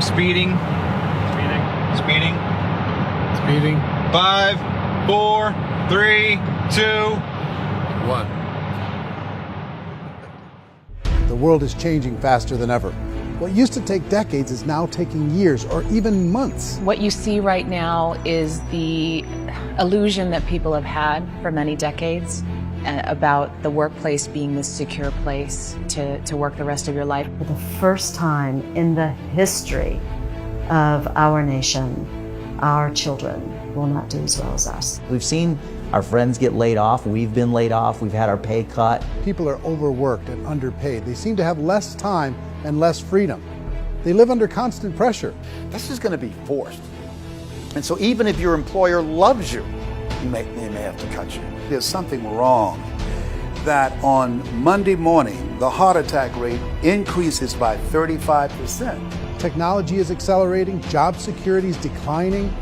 speeding. Speeding. Speeding. 5, 4, 3, 2, 1. The world is changing faster than ever. What used to take decades is now taking years or even months. What you see right now is the illusion that people have had for many decades about the workplace being this secure place to work the rest of your life. For the first time in the history of our nation, our children will not do as well as us. We've seen our friends get laid off. We've been laid off. We've had our pay cut. People are overworked and underpaid. They seem to have less time and less freedom. They live under constant pressure. This is going to be forced. And so even if your employer loves you, they may have to cut you. There's something wrong that on Monday morning, the heart attack rate increases by 35%. Technology is accelerating, job security is declining.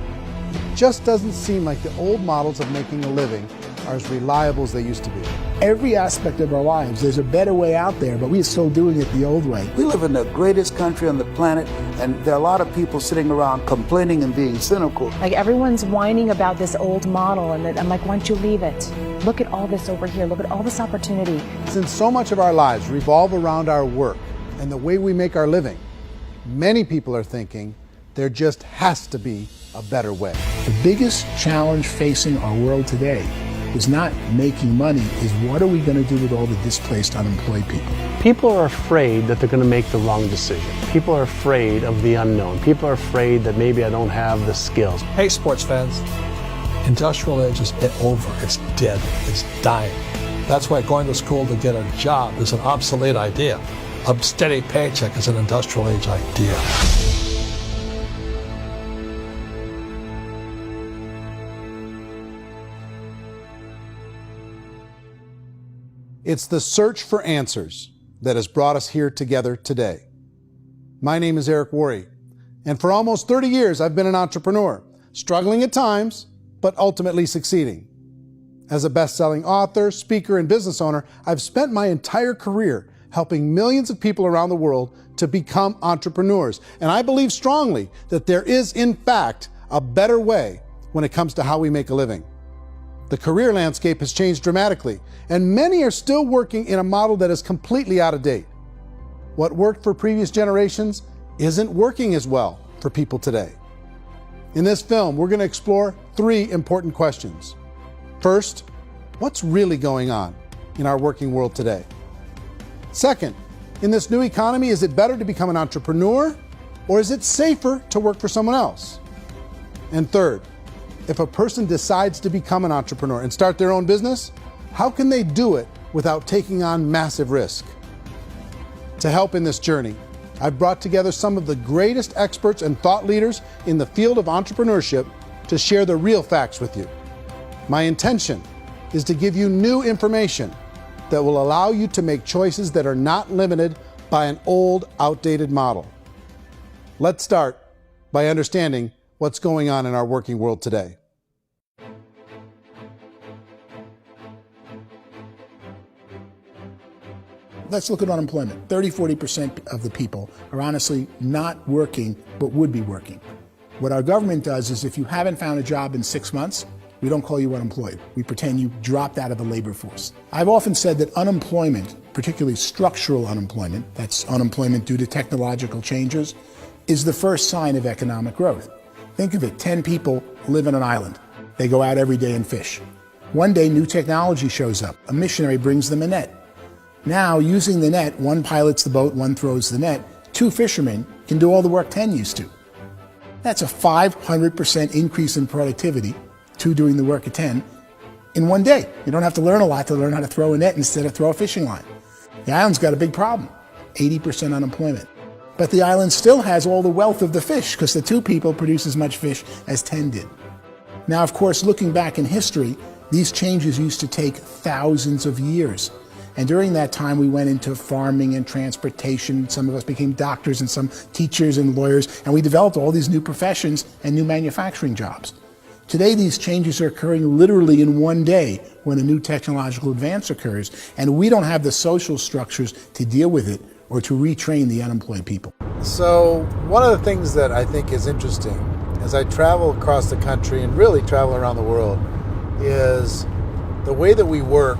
It just doesn't seem like the old models of making a living are as reliable as they used to be. Every aspect of our lives, there's a better way out there, but we're still doing it the old way. We live in the greatest country on the planet, and there are a lot of people sitting around complaining and being cynical. Like everyone's whining about this old model, and I'm like, why don't you leave it? Look at all this over here. Look at all this opportunity. Since so much of our lives revolve around our work and the way we make our living, many people are thinking there just has to be a better way. The biggest challenge facing our world today is not making money, is what are we going to do with all the displaced, unemployed people? People are afraid that they're going to make the wrong decision. People are afraid of the unknown. People are afraid that maybe I don't have the skills. Hey, sports fans. Industrial age is over. It's dead. It's dying. That's why going to school to get a job is an obsolete idea. A steady paycheck is an industrial age idea. It's the search for answers that has brought us here together today. My name is Eric Worre, and for almost 30 years I've been an entrepreneur, struggling at times, but ultimately succeeding. As a best-selling author, speaker, and business owner, I've spent my entire career helping millions of people around the world to become entrepreneurs. And I believe strongly that there is, in fact, a better way when it comes to how we make a living. The career landscape has changed dramatically, and many are still working in a model that is completely out of date. What worked for previous generations isn't working as well for people today. In this film, we're going to explore 3 important questions. First, what's really going on in our working world today? Second, in this new economy, is it better to become an entrepreneur, or is it safer to work for someone else? And third, if a person decides to become an entrepreneur and start their own business, how can they do it without taking on massive risk? To help in this journey, I've brought together some of the greatest experts and thought leaders in the field of entrepreneurship to share the real facts with you. My intention is to give you new information that will allow you to make choices that are not limited by an old, outdated model. Let's start by understanding what's going on in our working world today. Let's look at unemployment. 30–40% of the people are honestly not working, but would be working. What our government does is if you haven't found a job in 6 months, we don't call you unemployed. We pretend you dropped out of the labor force. I've often said that unemployment, particularly structural unemployment, that's unemployment due to technological changes, is the first sign of economic growth. Think of it, 10 people live on an island. They go out every day and fish. One day, new technology shows up. A missionary brings them a net. Now, using the net, one pilots the boat, one throws the net. 2 fishermen can do all the work 10 used to. That's a 500% increase in productivity, 2 doing the work of 10, in one day. You don't have to learn a lot to learn how to throw a net instead of throw a fishing line. The island's got a big problem, 80% unemployment. But the island still has all the wealth of the fish because the 2 people produce as much fish as 10 did. Now, of course, looking back in history, these changes used to take thousands of years. And during that time, we went into farming and transportation. Some of us became doctors and some teachers and lawyers, and we developed all these new professions and new manufacturing jobs. Today, these changes are occurring literally in one day when a new technological advance occurs, and we don't have the social structures to deal with it or to retrain the unemployed people. So one of the things that I think is interesting as I travel across the country and really travel around the world is the way that we work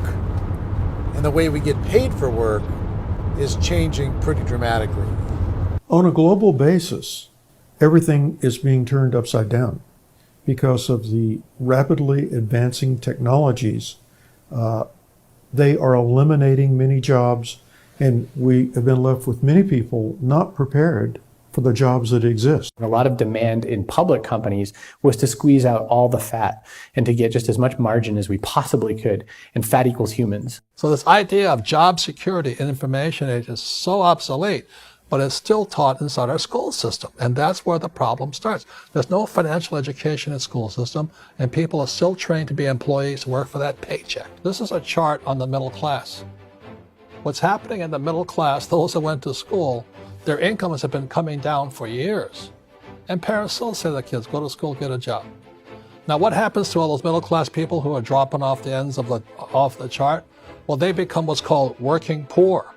and the way we get paid for work is changing pretty dramatically. On a global basis, everything is being turned upside down because of the rapidly advancing technologies. They are eliminating many jobs, and we have been left with many people not prepared for the jobs that exist. A lot of demand in public companies was to squeeze out all the fat and to get just as much margin as we possibly could, and fat equals humans. So this idea of job security in information age is so obsolete, but it's still taught inside our school system. And that's where the problem starts. There's no financial education in the school system, and people are still trained to be employees who work for that paycheck. This is a chart on the middle class. What's happening in the middle class, those that went to school, their incomes have been coming down for years. And parents still say to their kids, go to school, get a job. Now what happens to all those middle class people who are dropping off the ends of the chart? Well, they become what's called working poor.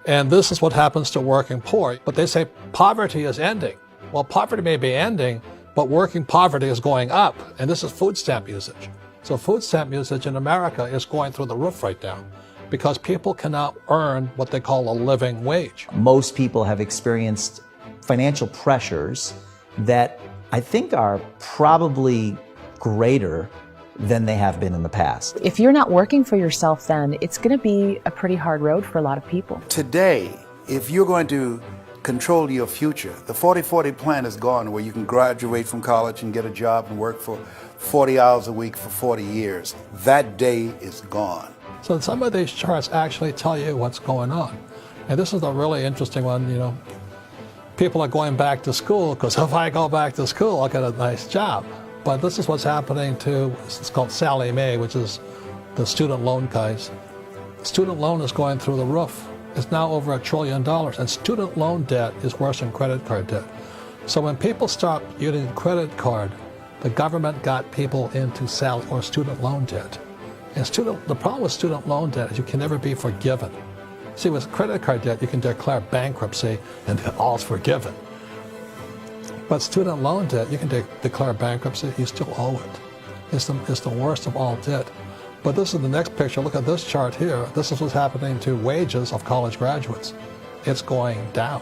And this is what happens to working poor. But they say poverty is ending. Well, poverty may be ending, but working poverty is going up. And this is food stamp usage. So food stamp usage in America is going through the roof right now because people cannot earn what they call a living wage. Most people have experienced financial pressures that I think are probably greater than they have been in the past. If you're not working for yourself, then it's going to be a pretty hard road for a lot of people. Today, if you're going to control your future, the 40-40 plan is gone, where you can graduate from college and get a job and work for 40 hours a week for 40 years. That day is gone. So some of these charts actually tell you what's going on. And this is a really interesting one, you know. People are going back to school because if I go back to school, I'll get a nice job. But this is what's happening to, it's called Sallie Mae, which is the student loan guys. Student loan is going through the roof. It's now over $1 trillion, and student loan debt is worse than credit card debt. So when people stopped using credit card, the government got people into student loan debt. And the problem with student loan debt is you can never be forgiven. See, with credit card debt, you can declare bankruptcy and all's forgiven. But student loan debt, you can declare bankruptcy, you still owe it. It's the worst of all debt. But this is the next picture. Look at this chart here. This is what's happening to wages of college graduates. It's going down.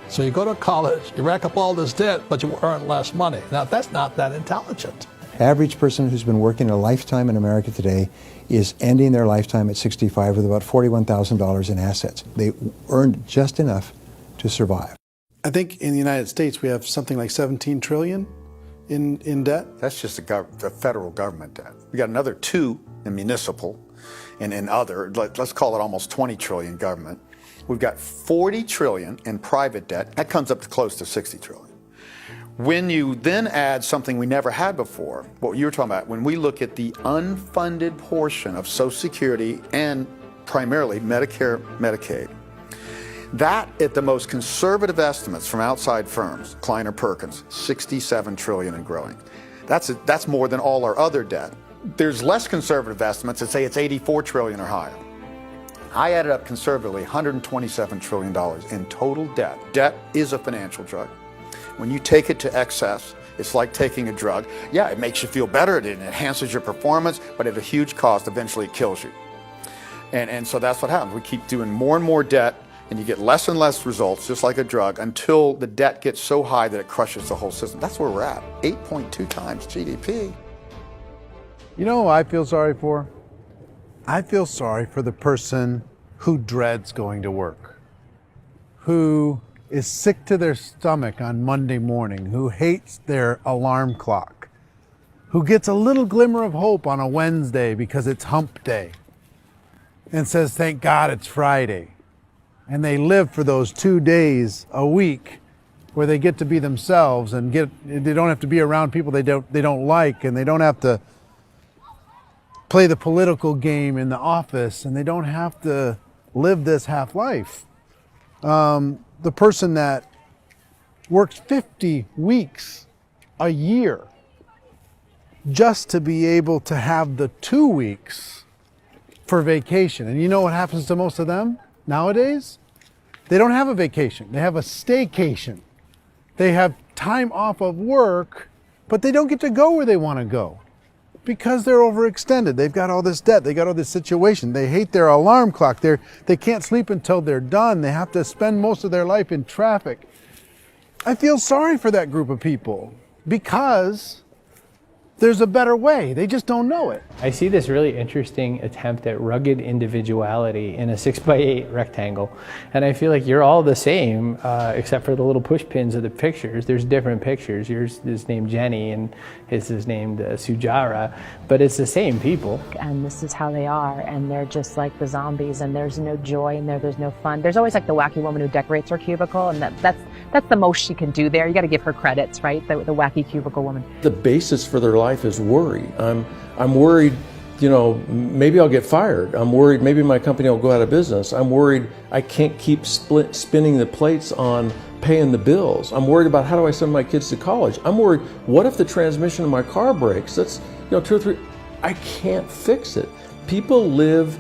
So you go to college, you rack up all this debt, but you earn less money. Now, that's not that intelligent. Average person who's been working a lifetime in America today is ending their lifetime at 65 with about $41,000 in assets. They earned just enough to survive. I think in the United States we have something like 17 trillion in debt. That's just the federal government debt. We got another 2 in municipal and in other, let's call it almost 20 trillion government. We've got 40 trillion in private debt. That comes up to close to 60 trillion. When you then add something we never had before, what you were talking about, when we look at the unfunded portion of Social Security and primarily Medicare, Medicaid, that, at the most conservative estimates from outside firms, Kleiner Perkins, 67 trillion and growing. That's more than all our other debt. There's less conservative estimates that say it's 84 trillion or higher. I added up conservatively $127 trillion in total debt. Debt is a financial drug. When you take it to excess, it's like taking a drug. Yeah, it makes you feel better, it enhances your performance, but at a huge cost, eventually it kills you. And so that's what happens. We keep doing more and more debt, and you get less and less results, just like a drug, until the debt gets so high that it crushes the whole system. That's where we're at, 8.2 times GDP. You know who I feel sorry for? I feel sorry for the person who dreads going to work, who is sick to their stomach on Monday morning, who hates their alarm clock, who gets a little glimmer of hope on a Wednesday because it's hump day and says, thank God it's Friday. And they live for those 2 days a week where they get to be themselves and they don't have to be around people they don't like, and they don't have to play the political game in the office, and they don't have to live this half life. The person that works 50 weeks a year just to be able to have the 2 weeks for vacation. And you know what happens to most of them nowadays? They don't have a vacation. They have a staycation. They have time off of work, but they don't get to go where they want to go because they're overextended. They've got all this debt. They got all this situation. They hate their alarm clock. They can't sleep until they're done. They have to spend most of their life in traffic. I feel sorry for that group of people because there's a better way. They just don't know it. I see this really interesting attempt at rugged individuality in a 6x8 rectangle. And I feel like you're all the same, except for the little push pins of the pictures. There's different pictures. Yours is named Jenny and his is named Sujara, but it's the same people. And this is how they are, and they're just like the zombies, and there's no joy in there, there's no fun. There's always like the wacky woman who decorates her cubicle, and that's the most she can do there. You got to give her credits, right? The wacky cubicle woman. The basis for their life is worry. I'm worried, you know, maybe I'll get fired. I'm worried maybe my company will go out of business. I'm worried I can't keep spinning the plates on paying the bills. I'm worried about how do I send my kids to college. I'm worried, what if the transmission of my car breaks? That's, you know, 2 or 3, I can't fix it. People live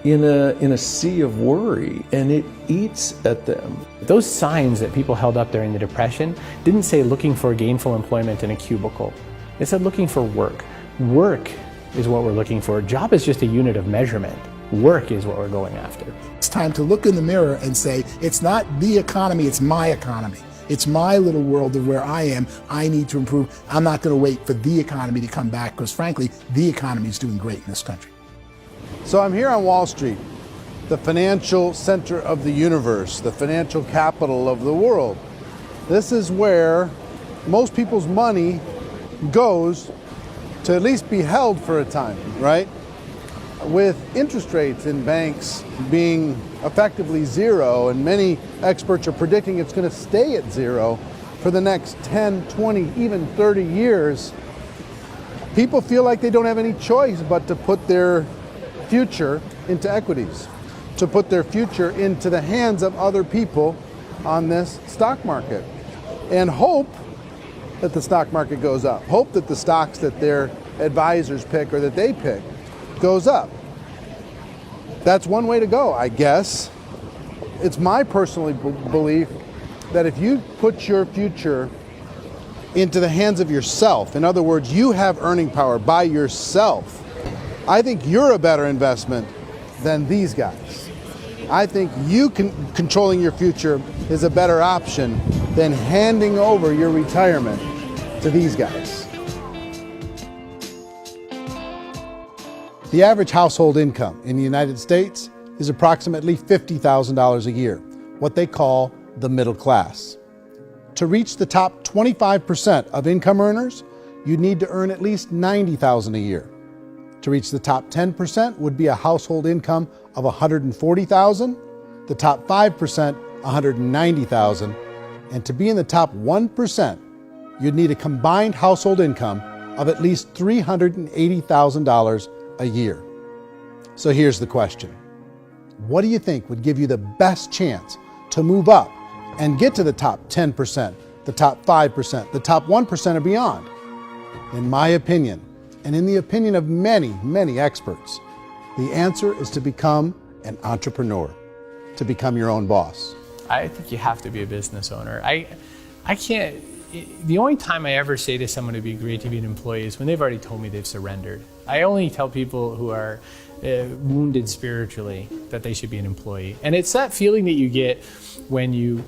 in a sea of worry, and it eats at them. Those signs that people held up during the Depression didn't say looking for gainful employment in a cubicle. It said looking for work. Work is what we're looking for. Job is just a unit of measurement. Work is what we're going after. It's time to look in the mirror and say, it's not the economy, it's my economy. It's my little world of where I am. I need to improve. I'm not going to wait for the economy to come back because, frankly, the economy is doing great in this country. So I'm here on Wall Street, the financial center of the universe, the financial capital of the world. This is where most people's money goes to at least be held for a time, right? With interest rates in banks being effectively zero, and many experts are predicting it's going to stay at zero for the next 10, 20, even 30 years, people feel like they don't have any choice but to put their future into equities, to put their future into the hands of other people on this stock market, and hope that the stock market goes up, hope that the stocks that their advisors pick or that they pick goes up. That's one way to go, I guess. It's my personal belief that if you put your future into the hands of yourself, in other words, you have earning power by yourself, I think you're a better investment than these guys. I think you controlling your future is a better option than handing over your retirement to these guys. The average household income in the United States is approximately $50,000 a year, what they call the middle class. To reach the top 25% of income earners, you'd need to earn at least $90,000 a year. To reach the top 10% would be a household income of $140,000, the top 5%, $190,000, and to be in the top 1%, you'd need a combined household income of at least $380,000 a year. So here's the question. What do you think would give you the best chance to move up and get to the top 10%, the top 5%, the top 1% or beyond? In my opinion, and in the opinion of many, many experts, the answer is to become an entrepreneur, to become your own boss. I think you have to be a business owner. I can't, the only time I ever say to someone it'd be great to be an employee is when they've already told me they've surrendered. I only tell people who are wounded spiritually that they should be an employee. And it's that feeling that you get when you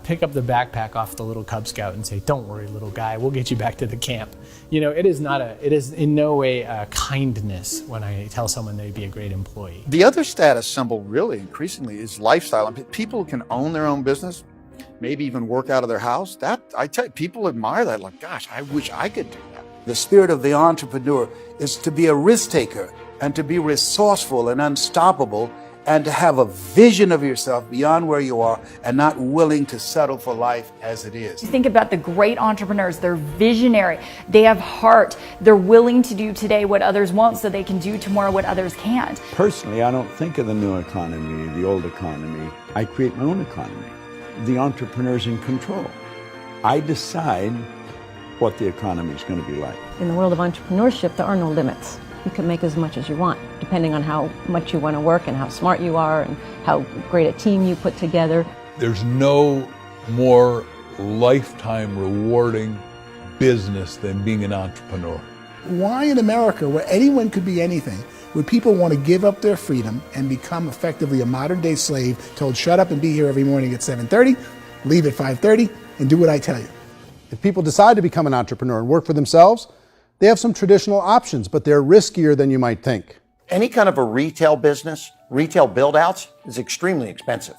pick up the backpack off the little Cub Scout and say, "Don't worry, little guy, we'll get you back to the camp." You know, it is in no way a kindness when I tell someone they'd be a great employee. The other status symbol really increasingly is lifestyle. And people can own their own business, maybe even work out of their house. That, I tell you, people admire that, like, gosh, I wish I could do that. The spirit of the entrepreneur is to be a risk taker and to be resourceful and unstoppable and to have a vision of yourself beyond where you are and not willing to settle for life as it is. Think about the great entrepreneurs. They're visionary. They have heart. They're willing to do today what others won't so they can do tomorrow what others can't. Personally, I don't think of the new economy, the old economy. I create my own economy. The entrepreneur's in control. I decide what the economy is going to be like. In the world of entrepreneurship, there are no limits. You can make as much as you want, depending on how much you want to work and how smart you are and how great a team you put together. There's no more lifetime rewarding business than being an entrepreneur. Why in America, where anyone could be anything, would people want to give up their freedom and become effectively a modern-day slave, told shut up and be here every morning at 7:30, leave at 5:30, and do what I tell you? If people decide to become an entrepreneur and work for themselves, they have some traditional options, but they're riskier than you might think. Any kind of a retail business, retail build-outs is extremely expensive.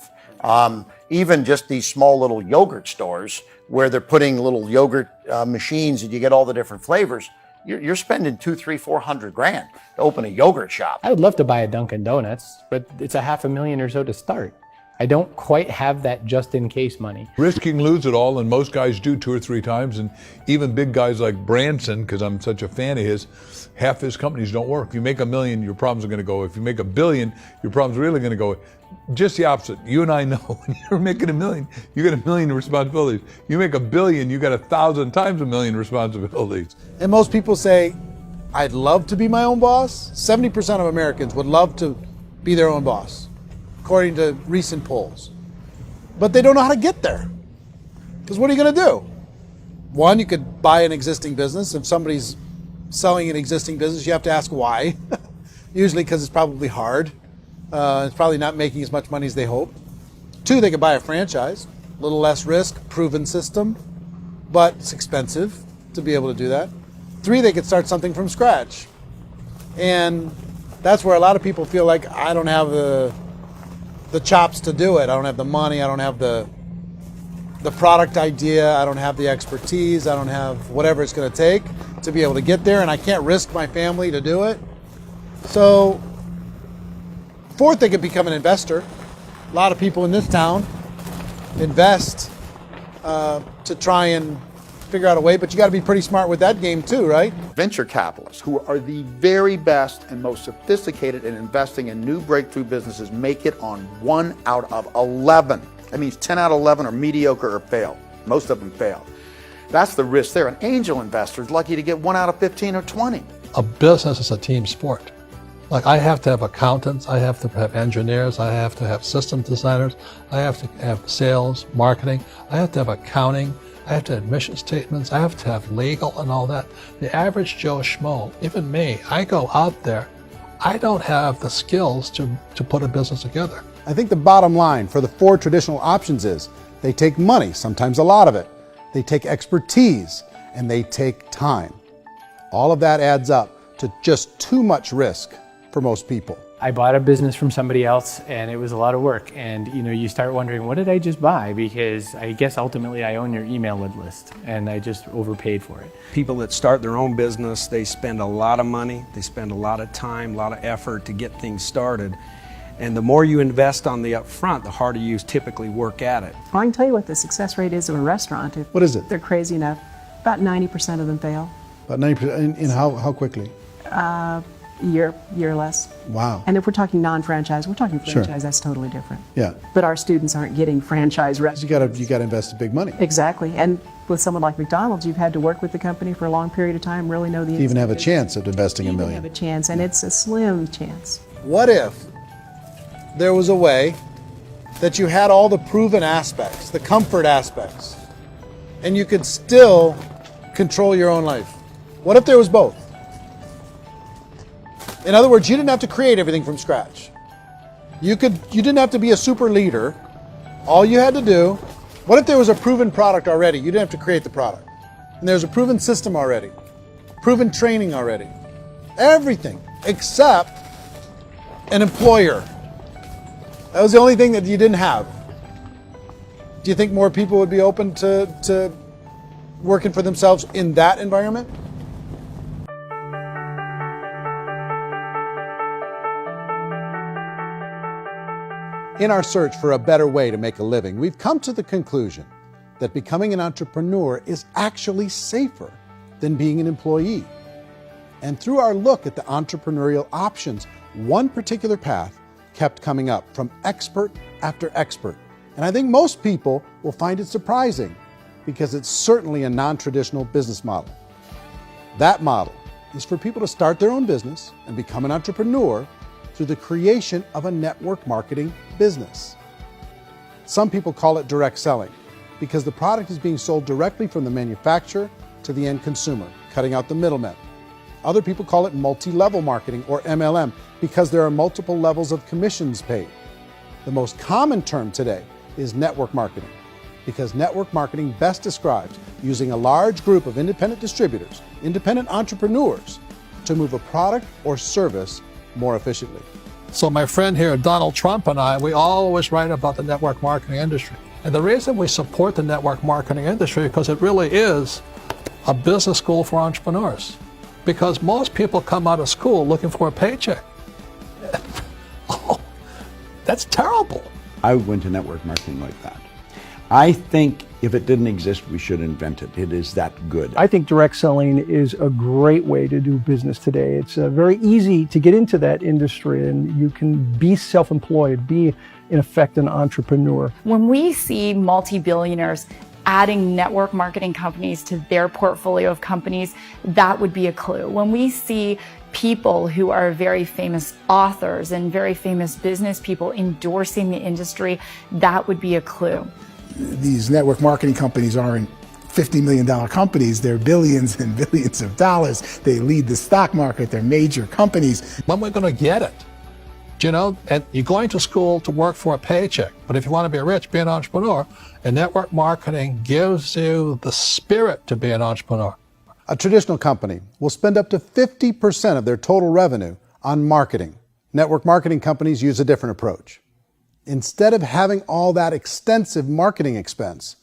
Even just these small little yogurt stores where they're putting little yogurt machines and you get all the different flavors, you're spending $200,000, $300,000, $400,000 to open a yogurt shop. I would love to buy a Dunkin' Donuts, but it's $500,000 or so to start. I don't quite have that just in case money. Risking lose it all, and most guys do 2 or 3 times, and even big guys like Branson, because I'm such a fan of his, half his companies don't work. If you make $1 million, your problems are going to go. If you make $1 billion, your problems are really going to go. Just the opposite. You and I know when you're making $1 million, you get $1 million responsibilities. You make $1 billion, you got 1,000 times $1 million responsibilities. And most people say, I'd love to be my own boss. 70% of Americans would love to be their own boss, according to recent polls. But they don't know how to get there. Because what are you going to do? One, you could buy an existing business. If somebody's selling an existing business, you have to ask why. Usually because it's probably hard. It's probably not making as much money as they hope. 2, they could buy a franchise. A little less risk, proven system, but it's expensive to be able to do that. 3, they could start something from scratch. And that's where a lot of people feel like, I don't have the chops to do it. I don't have the money. I don't have the product idea. I don't have the expertise. I don't have whatever it's going to take to be able to get there, and I can't risk my family to do it. So, 4th, they could become an investor. A lot of people in this town invest to try and figure out a way, but you got to be pretty smart with that game too, right? Venture capitalists, who are the very best and most sophisticated in investing in new breakthrough businesses, make it on 1 out of 11. That means 10 out of 11 are mediocre or fail. Most of them fail. That's the risk there. An angel investor is lucky to get 1 out of 15 or 20. A business is a team sport. Like, I have to have accountants, I have to have engineers, I have to have system designers, I have to have sales, marketing, I have to have accounting, I have to have mission statements, I have to have legal and all that. The average Joe Schmo, even me, I go out there, I don't have the skills to put a business together. I think the bottom line for the 4 traditional options is they take money, sometimes a lot of it. They take expertise, and they take time. All of that adds up to just too much risk for most people. I bought a business from somebody else and it was a lot of work. And you start wondering, what did I just buy? Because I guess ultimately I own your email list and I just overpaid for it. People that start their own business, they spend a lot of money, they spend a lot of time, a lot of effort to get things started. And the more you invest on the upfront, the harder you typically work at it. Well, I can tell you what the success rate is of a restaurant. If What is it? they're crazy enough, about 90% of them fail. About 90%, in how quickly? Year less. Wow. And if we're talking non-franchise, we're talking franchise, Sure. that's totally different. Yeah. But our students aren't getting franchise restaurants. You got to invest big money. Exactly. And with someone like McDonald's, you've had to work with the company for a long period of time, really know the To even have a institution. chance at investing $1 million. Have a chance, and it's a slim chance. What if there was a way that you had all the proven aspects, the comfort aspects, and you could still control your own life? What if there was both? In other words, you didn't have to create everything from scratch. You didn't have to be a super leader. All you had to do, what if there was a proven product already? You didn't have to create the product. And there's a proven system already, proven training already. Everything except an employer. That was the only thing that you didn't have. Do you think more people would be open to working for themselves in that environment? In our search for a better way to make a living, we've come to the conclusion that becoming an entrepreneur is actually safer than being an employee. And through our look at the entrepreneurial options, one particular path kept coming up from expert after expert. And I think most people will find it surprising because it's certainly a non-traditional business model. That model is for people to start their own business and become an entrepreneur through the creation of a network marketing business. Some people call it direct selling because the product is being sold directly from the manufacturer to the end consumer, cutting out the middlemen. Other people call it multi-level marketing, or MLM, because there are multiple levels of commissions paid. The most common term today is network marketing, because network marketing best describes using a large group of independent distributors, independent entrepreneurs, to move a product or service more efficiently. So my friend here, Donald Trump, and I, we always write about the network marketing industry. And the reason we support the network marketing industry is because it really is a business school for entrepreneurs. Because most people come out of school looking for a paycheck. Oh, that's terrible. I went to network marketing like that. I think if it didn't exist, we should invent it. It is that good. I think direct selling is a great way to do business today. It's very easy to get into that industry, and you can be self-employed, be, in effect, an entrepreneur. When we see multi-billionaires adding network marketing companies to their portfolio of companies, that would be a clue. When we see people who are very famous authors and very famous business people endorsing the industry, that would be a clue. These network marketing companies aren't $50 million companies. They're billions and billions of dollars. They lead the stock market. They're major companies. When we're going to get it? You know, and you're going to school to work for a paycheck, but if you want to be rich, be an entrepreneur, and network marketing gives you the spirit to be an entrepreneur. A traditional company will spend up to 50% of their total revenue on marketing. Network marketing companies use a different approach. Instead of having all that extensive marketing expense,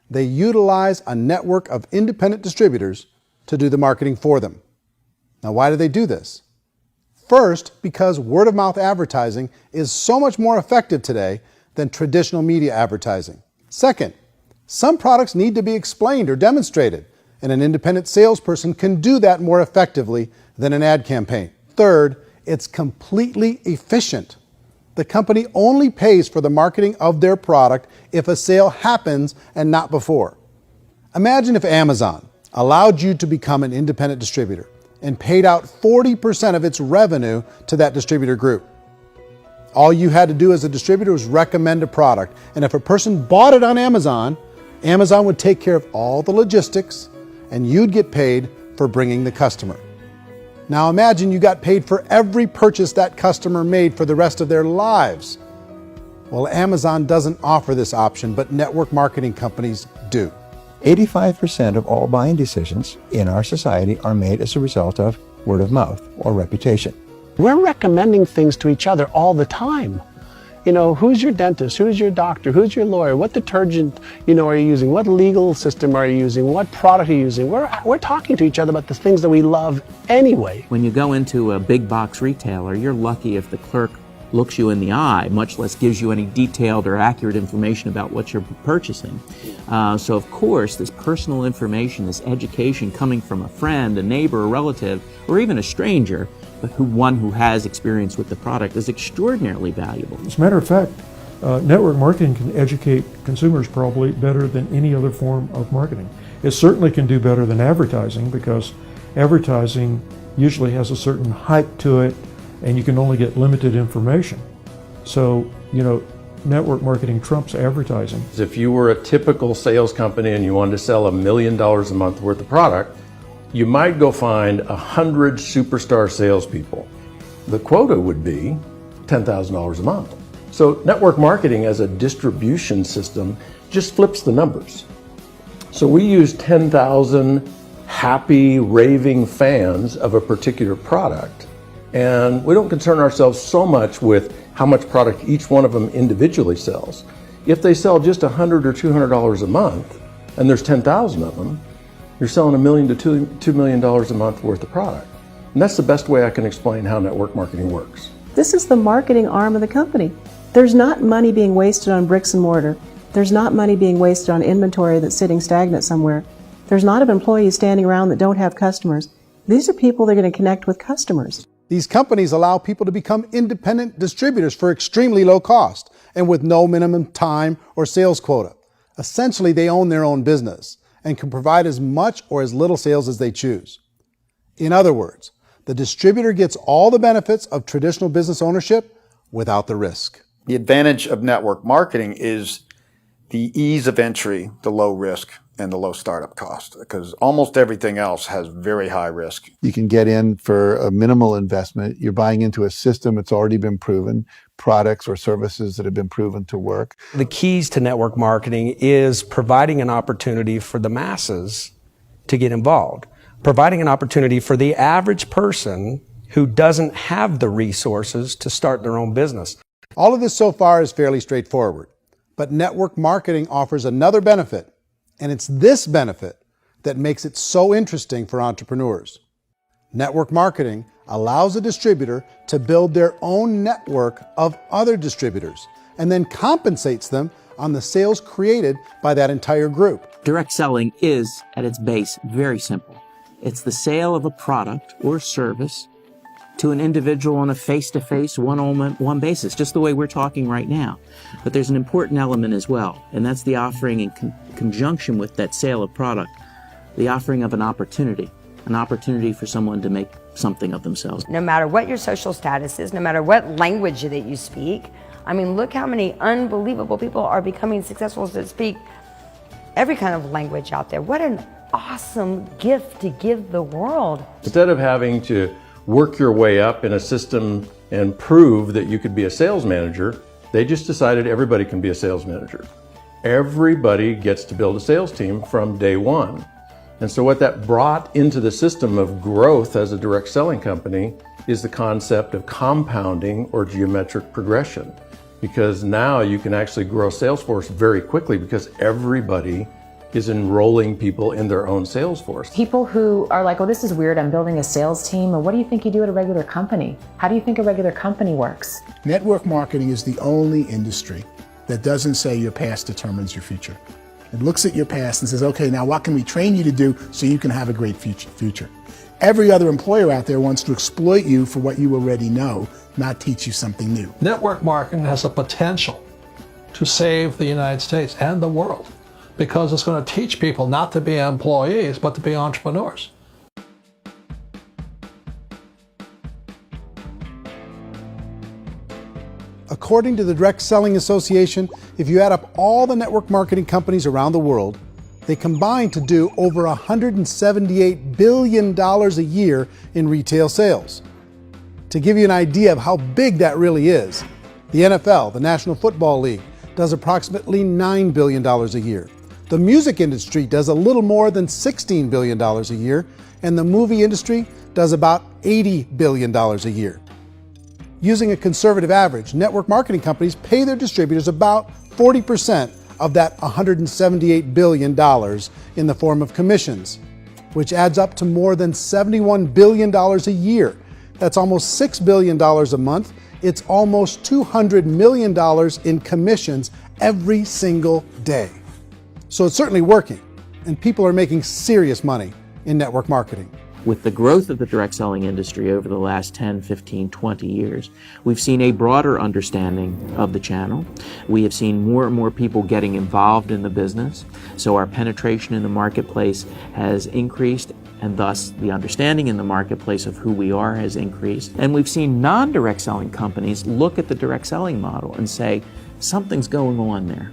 they utilize a network of independent distributors to do the marketing for them. Now, why do they do this? First, because word-of-mouth advertising is so much more effective today than traditional media advertising. Second, some products need to be explained or demonstrated, and an independent salesperson can do that more effectively than an ad campaign. Third, it's completely efficient. The company only pays for the marketing of their product if a sale happens and not before. Imagine if Amazon allowed you to become an independent distributor and paid out 40% of its revenue to that distributor group. All you had to do as a distributor was recommend a product, and if a person bought it on Amazon, Amazon would take care of all the logistics, and you'd get paid for bringing the customer. Now imagine you got paid for every purchase that customer made for the rest of their lives. Well, Amazon doesn't offer this option, but network marketing companies do. 85% of all buying decisions in our society are made as a result of word of mouth or reputation. We're recommending things to each other all the time. You know, who's your dentist? Who's your doctor? Who's your lawyer? What detergent, are you using? What legal system are you using? What product are you using? We're talking to each other about the things that we love anyway. When you go into a big box retailer, you're lucky if the clerk looks you in the eye, much less gives you any detailed or accurate information about what you're purchasing. So of course, this personal information, this education coming from a friend, a neighbor, a relative, or even a stranger, but one who has experience with the product is extraordinarily valuable. As a matter of fact, network marketing can educate consumers probably better than any other form of marketing. It certainly can do better than advertising, because advertising usually has a certain hype to it, and you can only get limited information. So, network marketing trumps advertising. If you were a typical sales company and you wanted to sell $1 million a month worth of product, you might go find 100 superstar salespeople. The quota would be $10,000 a month. So network marketing as a distribution system just flips the numbers. So we use 10,000 happy, raving fans of a particular product, and we don't concern ourselves so much with how much product each one of them individually sells. If they sell just $100 or $200 a month, and there's 10,000 of them, you're selling $1 million to $2 million a month worth of product. And that's the best way I can explain how network marketing works. This is the marketing arm of the company. There's not money being wasted on bricks and mortar. There's not money being wasted on inventory that's sitting stagnant somewhere. There's not of employees standing around that don't have customers. These are people that are going to connect with customers. These companies allow people to become independent distributors for extremely low cost and with no minimum time or sales quota. Essentially, they own their own business and can provide as much or as little sales as they choose. In other words, the distributor gets all the benefits of traditional business ownership without the risk. The advantage of network marketing is the ease of entry, the low risk, and the low startup cost, because almost everything else has very high risk. You can get in for a minimal investment. You're buying into a system that's already been proven, products or services that have been proven to work. The keys to network marketing is providing an opportunity for the masses to get involved, providing an opportunity for the average person who doesn't have the resources to start their own business. All of this so far is fairly straightforward, but network marketing offers another benefit, and it's this benefit that makes it so interesting for entrepreneurs. Network marketing allows a distributor to build their own network of other distributors and then compensates them on the sales created by that entire group. Direct selling is, at its base, very simple. It's the sale of a product or service to an individual on a face-to-face, one-on-one basis, just the way we're talking right now. But there's an important element as well, and that's the offering in conjunction with that sale of product, the offering of an opportunity for someone to make something of themselves. No matter what your social status is, no matter what language that you speak, I mean, look how many unbelievable people are becoming successful that speak every kind of language out there. What an awesome gift to give the world. Instead of having to work your way up in a system and prove that you could be a sales manager, they just decided everybody can be a sales manager. Everybody gets to build a sales team from day one. And so what that brought into the system of growth as a direct selling company is the concept of compounding or geometric progression. Because now you can actually grow a sales force very quickly because everybody is enrolling people in their own sales force. People who are like, oh, this is weird, I'm building a sales team. Or what do you think you do at a regular company? How do you think a regular company works? Network marketing is the only industry that doesn't say your past determines your future. It looks at your past and says, okay, now what can we train you to do so you can have a great future? Every other employer out there wants to exploit you for what you already know, not teach you something new. Network marketing has the potential to save the United States and the world, because it's going to teach people not to be employees, but to be entrepreneurs. According to the Direct Selling Association, if you add up all the network marketing companies around the world, they combine to do over $178 billion a year in retail sales. To give you an idea of how big that really is, the NFL, the National Football League, does approximately $9 billion a year. The music industry does a little more than $16 billion a year, and the movie industry does about $80 billion a year. Using a conservative average, network marketing companies pay their distributors about 40% of that $178 billion in the form of commissions, which adds up to more than $71 billion a year. That's almost $6 billion a month. It's almost $200 million in commissions every single day. So it's certainly working, and people are making serious money in network marketing. With the growth of the direct selling industry over the last 10, 15, 20 years, we've seen a broader understanding of the channel. We have seen more and more people getting involved in the business, so our penetration in the marketplace has increased, and thus the understanding in the marketplace of who we are has increased. And we've seen non-direct selling companies look at the direct selling model and say, something's going on there.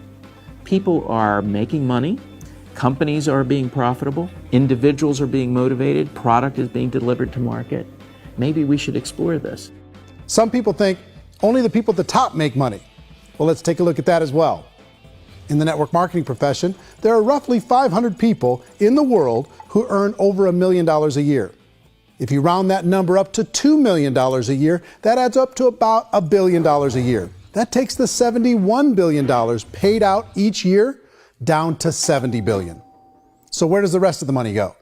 People are making money, companies are being profitable, individuals are being motivated, product is being delivered to market. Maybe we should explore this. Some people think only the people at the top make money. Well, let's take a look at that as well. In the network marketing profession, there are roughly 500 people in the world who earn over $1 million a year. If you round that number up to $2 million a year, that adds up to about $1 billion a year. That takes the $71 billion paid out each year down to $70 billion. So where does the rest of the money go?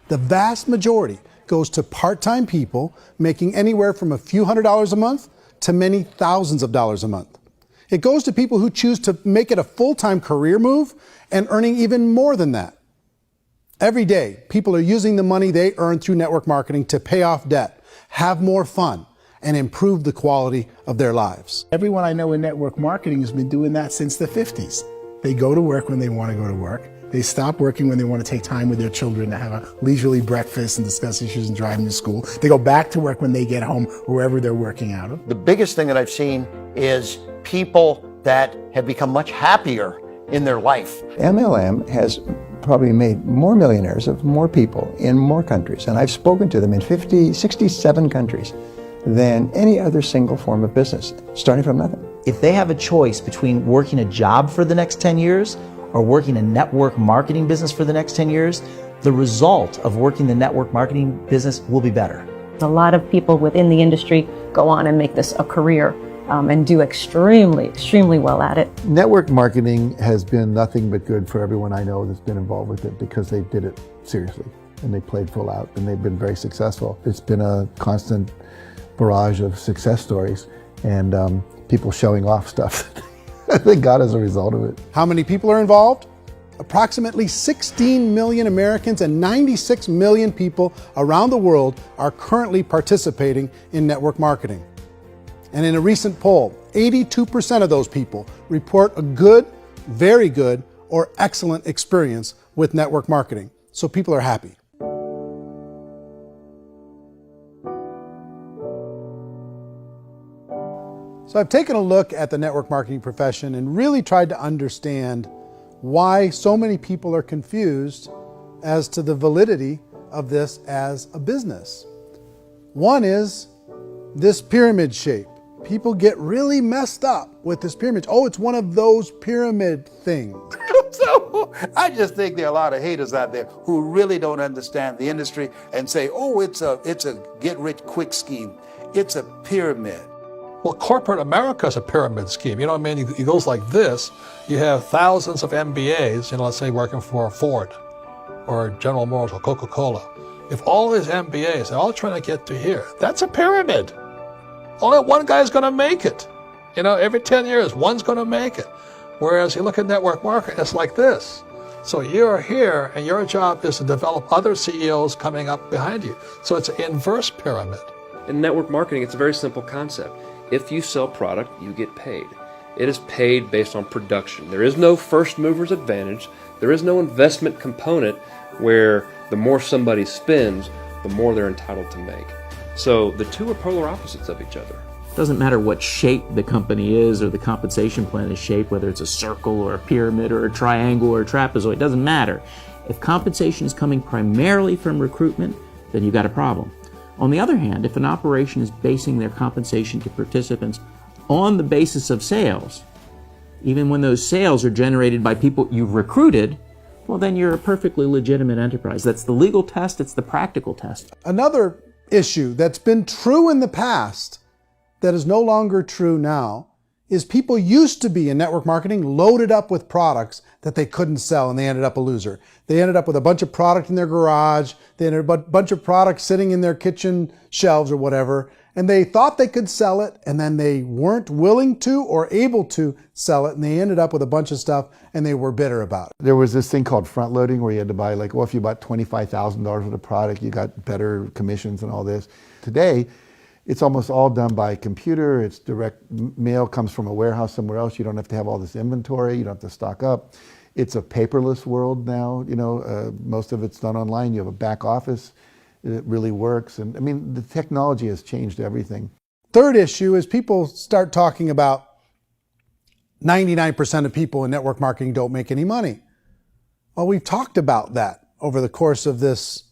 The vast majority goes to part-time people making anywhere from a few $100s a month to many thousands of dollars a month. It goes to people who choose to make it a full-time career move and earning even more than that. Every day, people are using the money they earn through network marketing to pay off debt, have more fun, and improve the quality of their lives. Everyone I know in network marketing has been doing that since the 50s. They go to work when they want to go to work. They stop working when they want to take time with their children to have a leisurely breakfast and discuss issues and drive them to school. They go back to work when they get home, wherever they're working out of. The biggest thing that I've seen is people that have become much happier in their life. MLM has probably made more millionaires of more people in more countries, and I've spoken to them in 67 countries, than any other single form of business, starting from nothing. If they have a choice between working a job for the next 10 years or working a network marketing business for the next 10 years, the result of working the network marketing business will be better. A lot of people within the industry go on and make this a career and do extremely well at it. Network marketing has been nothing but good for everyone I know that's been involved with it because they did it seriously and they played full out and they've been very successful. It's been a constant barrage of success stories and people showing off stuff that they got as a result of it. How many people are involved? Approximately 16 million Americans and 96 million people around the world are currently participating in network marketing. And in a recent poll, 82% of those people report a good, very good, or excellent experience with network marketing. So people are happy. So I've taken a look at the network marketing profession and really tried to understand why so many people are confused as to the validity of this as a business. One is this pyramid shape. People get really messed up with this pyramid. Oh, it's one of those pyramid things. So I just think there are a lot of haters out there who really don't understand the industry and say, oh, it's a get-rich-quick scheme. It's a pyramid. Well, corporate America is a pyramid scheme. You know what I mean? It goes like this. You have thousands of MBAs, let's say working for Ford or General Motors or Coca-Cola. If all these MBAs, they're all trying to get to here, that's a pyramid. Only one guy's going to make it. Every 10 years, one's going to make it. Whereas you look at network marketing, it's like this. So you're here, and your job is to develop other CEOs coming up behind you. So it's an inverse pyramid. In network marketing, it's a very simple concept. If you sell product, you get paid. It is paid based on production. There is no first mover's advantage. There is no investment component where the more somebody spends, the more they're entitled to make. So the two are polar opposites of each other. It doesn't matter what shape the company is or the compensation plan is shaped, whether it's a circle or a pyramid or a triangle or a trapezoid, it doesn't matter. If compensation is coming primarily from recruitment, then you've got a problem. On the other hand, if an operation is basing their compensation to participants on the basis of sales, even when those sales are generated by people you've recruited, well, then you're a perfectly legitimate enterprise. That's the legal test, it's the practical test. Another issue that's been true in the past that is no longer true now is people used to be in network marketing loaded up with products that they couldn't sell and they ended up a loser. They ended up with a bunch of product in their garage, they ended up with a bunch of products sitting in their kitchen shelves or whatever, and they thought they could sell it and then they weren't willing to or able to sell it and they ended up with a bunch of stuff and they were bitter about it. There was this thing called front loading where you had to buy if you bought $25,000 worth of product, you got better commissions and all this. Today, it's almost all done by computer. It's direct mail comes from a warehouse somewhere else. You don't have to have all this inventory. You don't have to stock up. It's a paperless world now. Most of it's done online. You have a back office. It really works. And the technology has changed everything. Third issue is people start talking about 99% of people in network marketing don't make any money. Well, we've talked about that over the course of this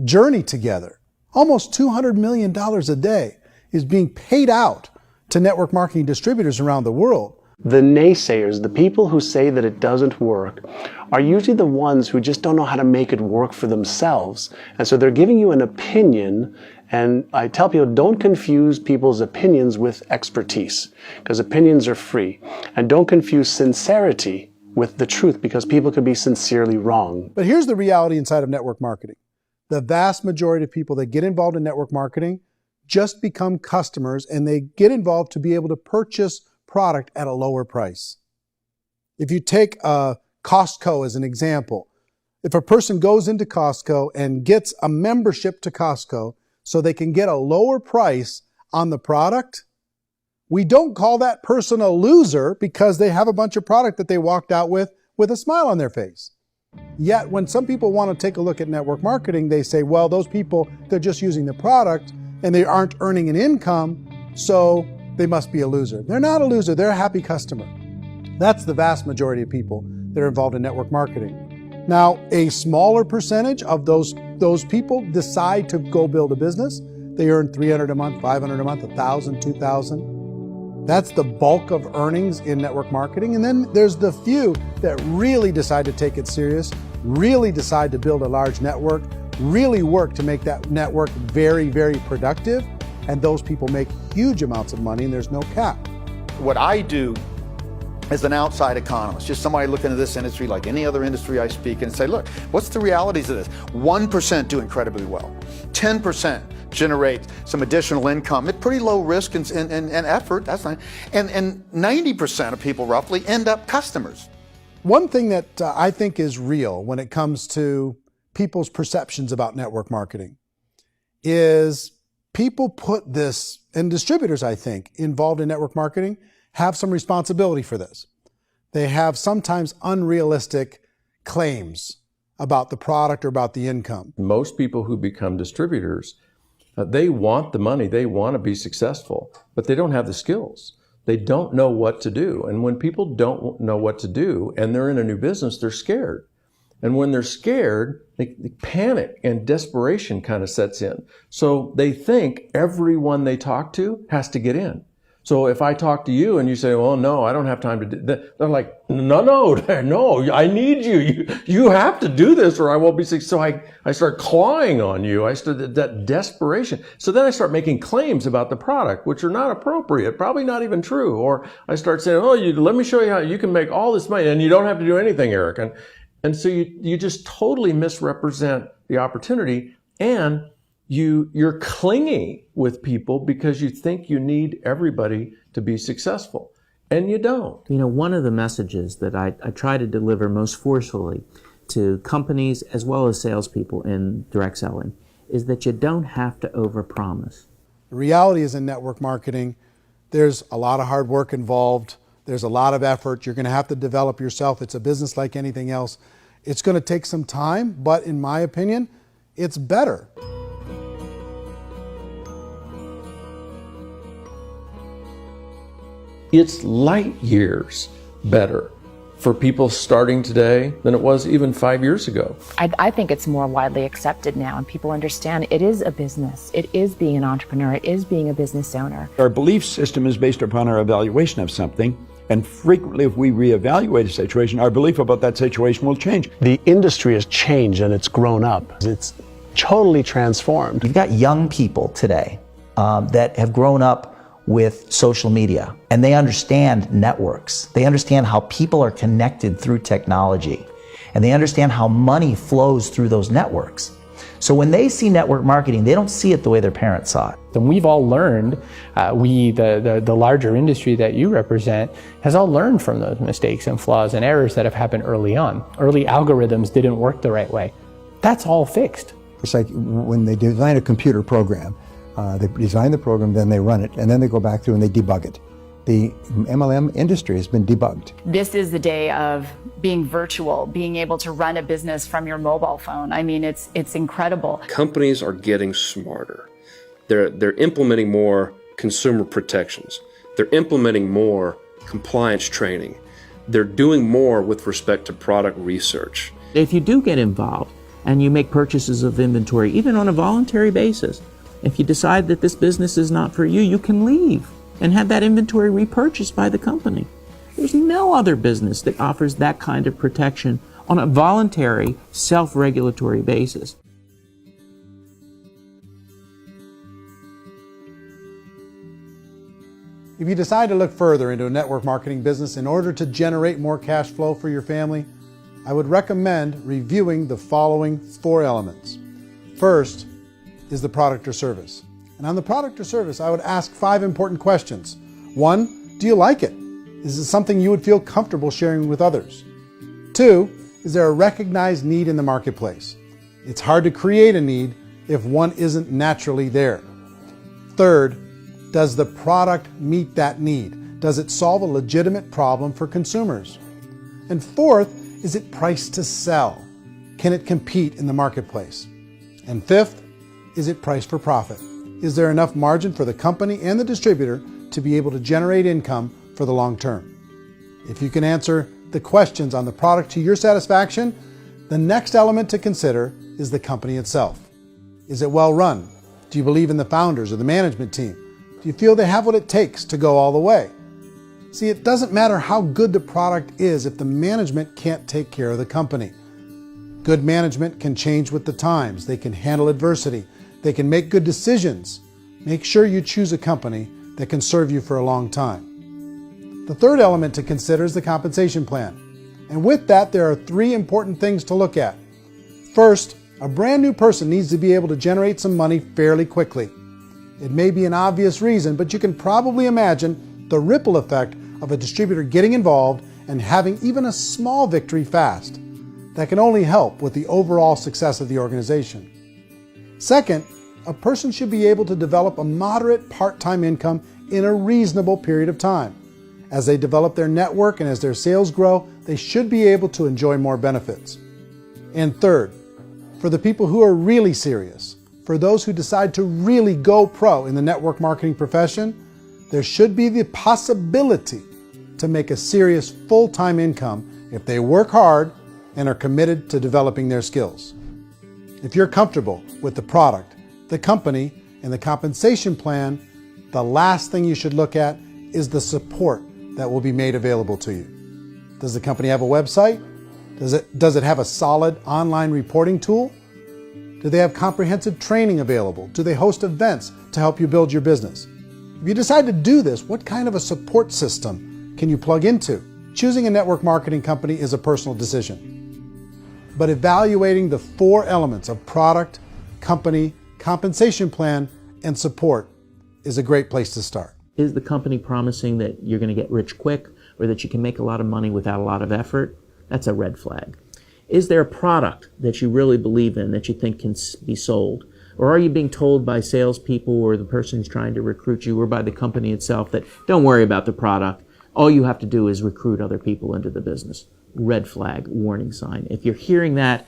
journey together. Almost $200 million a day is being paid out to network marketing distributors around the world. The naysayers, the people who say that it doesn't work, are usually the ones who just don't know how to make it work for themselves. And so they're giving you an opinion, and I tell people, don't confuse people's opinions with expertise, because opinions are free. And don't confuse sincerity with the truth, because people could be sincerely wrong. But here's the reality inside of network marketing. The vast majority of people that get involved in network marketing just become customers and they get involved to be able to purchase product at a lower price. If you take Costco as an example, if a person goes into Costco and gets a membership to Costco so they can get a lower price on the product, we don't call that person a loser because they have a bunch of product that they walked out with a smile on their face. Yet when some people want to take a look at network marketing, they say, well, those people, they're just using the product and they aren't earning an income, so they must be a loser. They're not a loser, they're a happy customer. That's the vast majority of people that are involved in network marketing. Now, a smaller percentage of those people decide to go build a business. They earn $300 a month, $500 a month, $1,000, $2,000. That's the bulk of earnings in network marketing. And then there's the few that really decide to take it serious, really decide to build a large network, really work to make that network very, very productive. And those people make huge amounts of money and there's no cap. What I do as an outside economist, just somebody looking at this industry like any other industry I speak and say, look, what's the realities of this? 1% do incredibly well. 10% generate some additional income at pretty low risk and effort, that's fine. And 90% of people roughly end up customers. One thing that I think is real when it comes to people's perceptions about network marketing is people put this, and distributors, I think, involved in network marketing have some responsibility for this. They have sometimes unrealistic claims about the product or about the income. Most people who become distributors, they want the money, they want to be successful, but they don't have the skills. They don't know what to do. And when people don't know what to do and they're in a new business, they're scared. And when they're scared, they panic and desperation kind of sets in. So they think everyone they talk to has to get in. So if I talk to you and you say, well, no, I don't have time to do that, they're like, no, I need you. You have to do this or I won't be successful. So I start clawing on you. I start that desperation. So then I start making claims about the product, which are not appropriate, probably not even true. Or I start saying, let me show you how you can make all this money and you don't have to do anything, Eric. And so you just totally misrepresent the opportunity, and you're clingy with people because you think you need everybody to be successful, and you don't. You know, one of the messages that I try to deliver most forcefully to companies as well as salespeople in direct selling is that you don't have to overpromise. The reality is in network marketing, there's a lot of hard work involved. There's a lot of effort. You're going to have to develop yourself. It's a business like anything else. It's going to take some time, but in my opinion, it's better. It's light years better for people starting today than it was even 5 years ago. I think it's more widely accepted now, and people understand it is a business. It is being an entrepreneur. It is being a business owner. Our belief system is based upon our evaluation of something. And frequently, if we reevaluate a situation, our belief about that situation will change. The industry has changed and it's grown up. It's totally transformed. You've got young people today that have grown up with social media, and they understand networks. They understand how people are connected through technology, and they understand how money flows through those networks. So when they see network marketing, they don't see it the way their parents saw it. And we've all learned, the larger industry that you represent, has all learned from those mistakes and flaws and errors that have happened early on. Early algorithms didn't work the right way. That's all fixed. It's like when they design a computer program, they design the program, then they run it, and then they go back through and they debug it. The MLM industry has been debugged. This is the day of being virtual, being able to run a business from your mobile phone. I mean, it's incredible. Companies are getting smarter. They're implementing more consumer protections. They're implementing more compliance training. They're doing more with respect to product research. If you do get involved and you make purchases of inventory, even on a voluntary basis, if you decide that this business is not for you, you can leave and have that inventory repurchased by the company. There's no other business that offers that kind of protection on a voluntary, self-regulatory basis. If you decide to look further into a network marketing business in order to generate more cash flow for your family, I would recommend reviewing the following 4 elements. First is the product or service. And on the product or service, I would ask 5 important questions. 1, do you like it? Is it something you would feel comfortable sharing with others? 2, is there a recognized need in the marketplace? It's hard to create a need if one isn't naturally there. 3rd, does the product meet that need? Does it solve a legitimate problem for consumers? And 4th, is it priced to sell? Can it compete in the marketplace? And 5th, is it priced for profit? Is there enough margin for the company and the distributor to be able to generate income for the long term? If you can answer the questions on the product to your satisfaction, the next element to consider is the company itself. Is it well run? Do you believe in the founders or the management team? Do you feel they have what it takes to go all the way? See, it doesn't matter how good the product is if the management can't take care of the company. Good management can change with the times. They can handle adversity. They can make good decisions. Make sure you choose a company that can serve you for a long time. The third element to consider is the compensation plan. And with that, there are 3 important things to look at. First, a brand new person needs to be able to generate some money fairly quickly. It may be an obvious reason, but you can probably imagine the ripple effect of a distributor getting involved and having even a small victory fast. That can only help with the overall success of the organization. Second, a person should be able to develop a moderate part-time income in a reasonable period of time. As they develop their network and as their sales grow, they should be able to enjoy more benefits. And third, for the people who are really serious, for those who decide to really go pro in the network marketing profession, there should be the possibility to make a serious full-time income if they work hard and are committed to developing their skills. If you're comfortable with the product, the company, and the compensation plan, the last thing you should look at is the support that will be made available to you. Does the company have a website? Does it have a solid online reporting tool? Do they have comprehensive training available? Do they host events to help you build your business? If you decide to do this, what kind of a support system can you plug into? Choosing a network marketing company is a personal decision. But evaluating the 4 elements of product, company, compensation plan, and support is a great place to start. Is the company promising that you're going to get rich quick or that you can make a lot of money without a lot of effort? That's a red flag. Is there a product that you really believe in that you think can be sold? Or are you being told by salespeople or the person who's trying to recruit you or by the company itself that don't worry about the product, all you have to do is recruit other people into the business? Red flag, warning sign. If you're hearing that,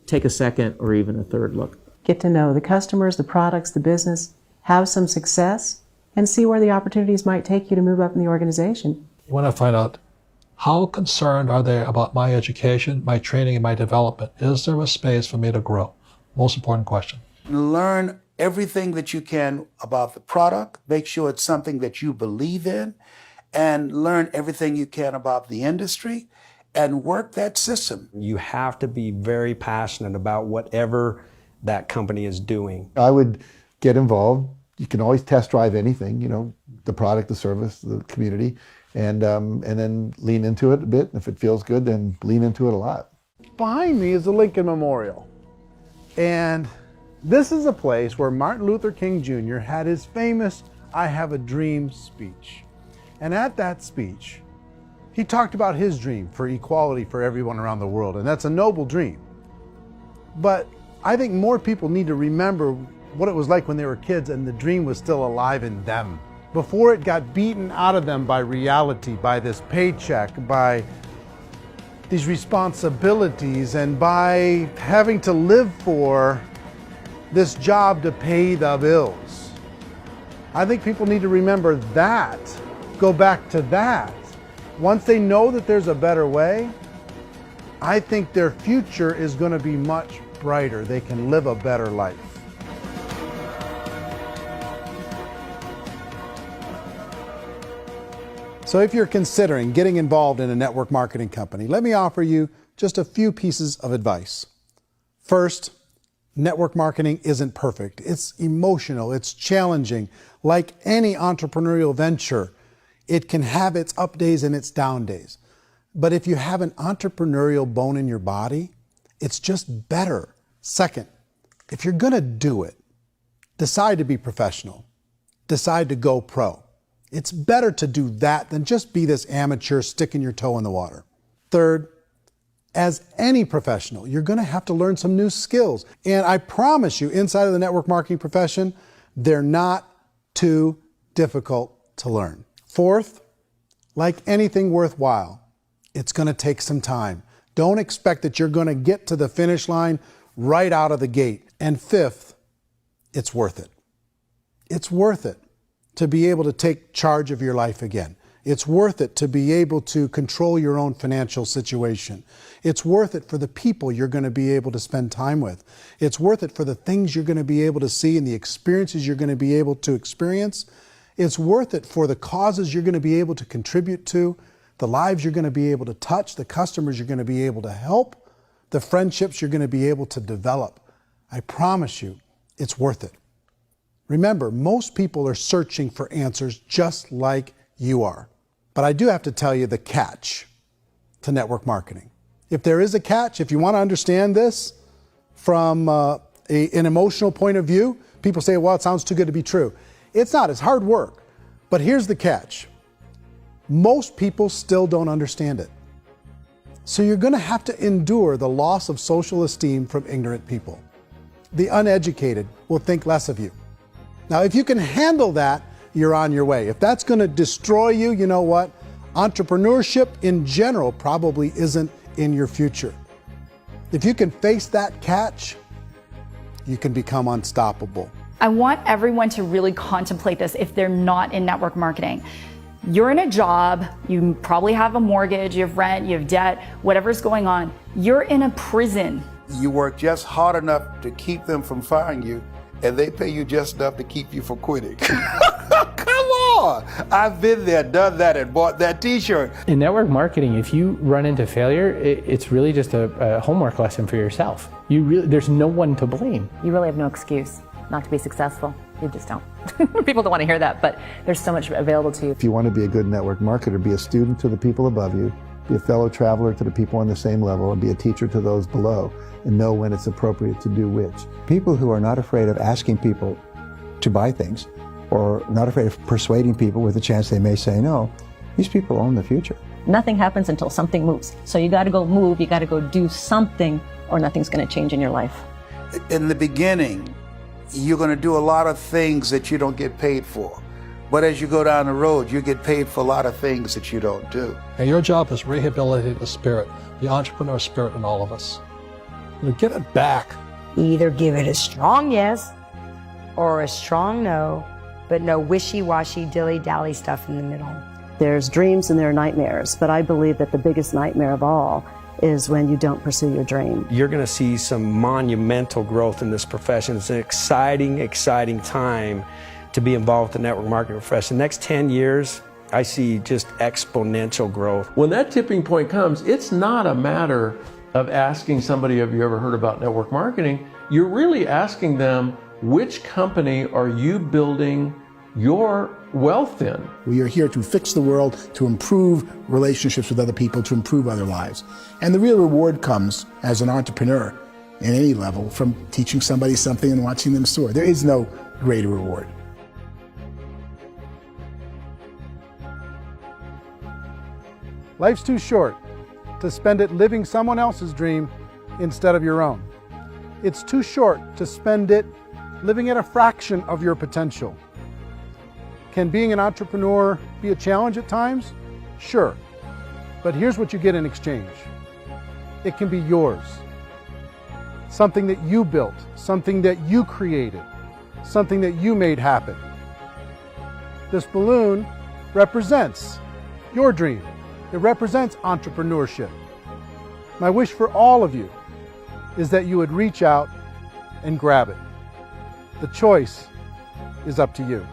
take a second or even a third look. Get to know the customers, the products, the business, have some success, and see where the opportunities might take you to move up in the organization. You want to find out how concerned are they about my education, my training, and my development? Is there a space for me to grow? Most important question. Learn everything that you can about the product. Make sure it's something that you believe in, and learn everything you can about the industry and work that system. You have to be very passionate about whatever that company is doing. I would get involved. You can always test drive anything, the product, the service, the community, and then lean into it a bit. If it feels good, then lean into it a lot. Behind me is the Lincoln Memorial. And this is a place where Martin Luther King Jr. had his famous "I Have a Dream" speech. And at that speech, he talked about his dream for equality for everyone around the world, and that's a noble dream. But I think more people need to remember what it was like when they were kids and the dream was still alive in them. Before it got beaten out of them by reality, by this paycheck, by these responsibilities, and by having to live for this job to pay the bills. I think people need to remember that, go back to that. Once they know that there's a better way, I think their future is going to be much brighter. They can live a better life. So if you're considering getting involved in a network marketing company, let me offer you just a few pieces of advice. First, network marketing isn't perfect. It's emotional, it's challenging. Like any entrepreneurial venture, it can have its up days and its down days. But if you have an entrepreneurial bone in your body, it's just better. Second, if you're gonna do it, decide to be professional. Decide to go pro. It's better to do that than just be this amateur sticking your toe in the water. Third, as any professional, you're gonna have to learn some new skills. And I promise you, inside of the network marketing profession, they're not too difficult to learn. Fourth, like anything worthwhile, it's gonna take some time. Don't expect that you're gonna get to the finish line right out of the gate. And fifth, it's worth it. It's worth it to be able to take charge of your life again. It's worth it to be able to control your own financial situation. It's worth it for the people you're going to be able to spend time with. It's worth it for the things you're going to be able to see and the experiences you're going to be able to experience. It's worth it for the causes you're going to be able to contribute to, the lives you're going to be able to touch, the customers you're going to be able to help, the friendships you're going to be able to develop. I promise you, it's worth it. Remember, most people are searching for answers just like you are. But I do have to tell you the catch to network marketing. If there is a catch, if you want to understand this from an emotional point of view, people say, well, it sounds too good to be true. It's not, it's hard work. But here's the catch. Most people still don't understand it. So you're going to have to endure the loss of social esteem from ignorant people. The uneducated will think less of you. Now, if you can handle that, you're on your way. If that's going to destroy you, you know what? Entrepreneurship in general probably isn't in your future. If you can face that catch, you can become unstoppable. I want everyone to really contemplate this if they're not in network marketing. You're in a job, you probably have a mortgage, you have rent, you have debt, whatever's going on. You're in a prison. You work just hard enough to keep them from firing you, and they pay you just enough to keep you from quitting. Come on! I've been there, done that, and bought that t-shirt. In network marketing, if you run into failure, it's really just a homework lesson for yourself. There's no one to blame. You really have no excuse not to be successful. You just don't. People don't want to hear that, but there's so much available to you. If you want to be a good network marketer, be a student to the people above you, be a fellow traveler to the people on the same level, and be a teacher to those below, and know when it's appropriate to do which. People who are not afraid of asking people to buy things, or not afraid of persuading people with a chance they may say no, these people own the future. Nothing happens until something moves. So you got to go move, you got to go do something, or nothing's going to change in your life. In the beginning, you're going to do a lot of things that you don't get paid for. But as you go down the road, you get paid for a lot of things that you don't do. And your job is rehabilitate the spirit, the entrepreneur spirit in all of us. Get it back. Either give it a strong yes or a strong no, but no wishy-washy, dilly-dally stuff in the middle. There's dreams and there are nightmares, but I believe that the biggest nightmare of all is when you don't pursue your dream. You're going to see some monumental growth in this profession. It's an exciting, exciting time to be involved with the network marketing profession. The next 10 years, I see just exponential growth. When that tipping point comes, it's not a matter of asking somebody, have you ever heard about network marketing? You're really asking them, which company are you building your wealth in? We are here to fix the world, to improve relationships with other people, to improve other lives. And the real reward comes as an entrepreneur in any level from teaching somebody something and watching them soar. There is no greater reward. Life's too short to spend it living someone else's dream instead of your own. It's too short to spend it living at a fraction of your potential. Can being an entrepreneur be a challenge at times? Sure. But here's what you get in exchange. It can be yours. Something that you built, something that you created, something that you made happen. This balloon represents your dream. It represents entrepreneurship. My wish for all of you is that you would reach out and grab it. The choice is up to you.